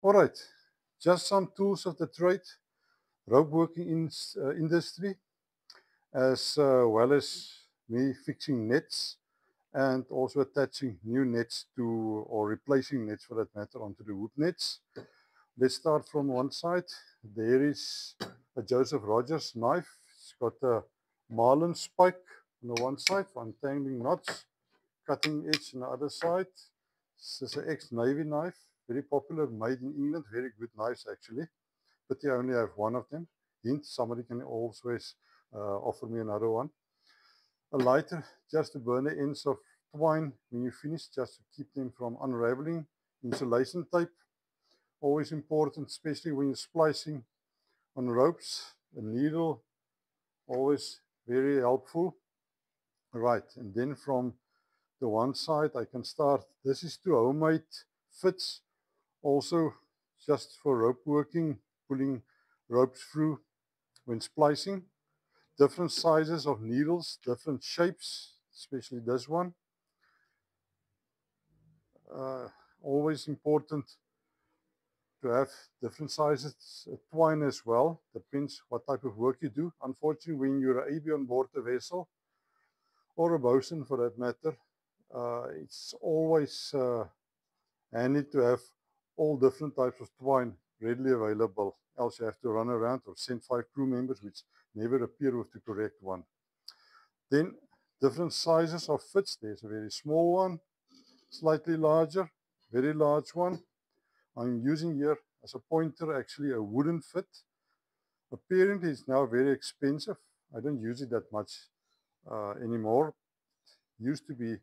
All right, just some tools of the trade, rope working industry, as well as me fixing nets and also attaching new nets to, or replacing nets for that matter, onto the hoop nets. Let's start from one side. There is a Joseph Rogers knife. It's got a marlin spike on the one side for untangling knots, cutting edge on the other side. This is an ex-Navy knife, very popular, made in England, very good knives actually, but you only have one of them. Hint, somebody can always offer me another one. A lighter, just to burn the ends of twine when you finish, just to keep them from unraveling. Insulation tape, always important, especially when you're splicing on ropes. A needle, always very helpful. Right, and then from the one side I can start. This is two homemade fits, also just for rope working, pulling ropes through when splicing. Different sizes of needles, different shapes, especially this one. Uh, Always important to have different sizes twine as well. Depends what type of work you do. Unfortunately, when you're an AB on board a vessel, or a bosun for that matter, it's always handy to have all different types of twine readily available. Else you have to run around or send 5 crew members, which never appear with the correct one. Then different sizes of fits. There's a very small one, slightly larger, very large one. I'm using here as a pointer actually a wooden fit. Apparently it's now very expensive. I don't use it that much anymore. Used to be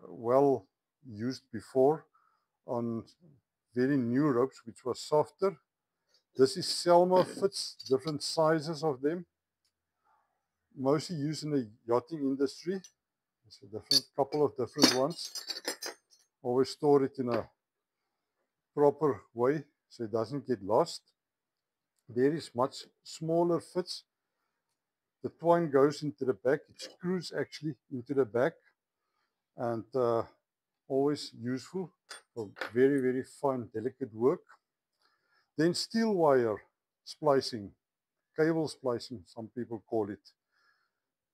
well used before on very new ropes, which was softer. This is Selma fits, different sizes of them. Mostly used in the yachting industry. It's a different couple of different ones. Always store it in a proper way so it doesn't get lost. There is much smaller fits. The twine goes into the back. It screws actually into the back, and always useful for very, very fine, delicate work. Then steel wire splicing, cable splicing, some people call it.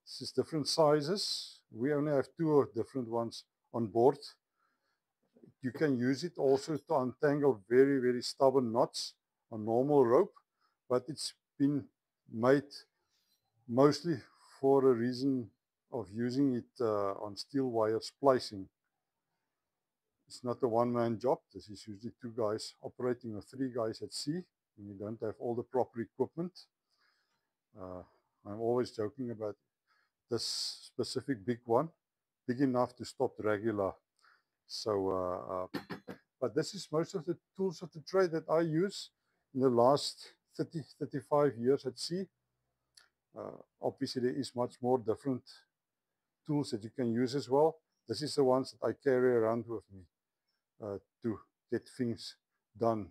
This is different sizes. We only have two different ones on board. You can use it also to untangle very, very stubborn knots on normal rope, but it's been made mostly for a reason of using it on steel wire splicing. It's not a one-man job. This is usually two guys operating or three guys at sea when you don't have all the proper equipment. Uh, I'm always joking about this specific big one, big enough to stop Dragula. So, but this is most of the tools of the trade that I use in the last 30, 35 years at sea. Obviously, there is much more different tools that you can use as well. This is the ones that I carry around with me to get things done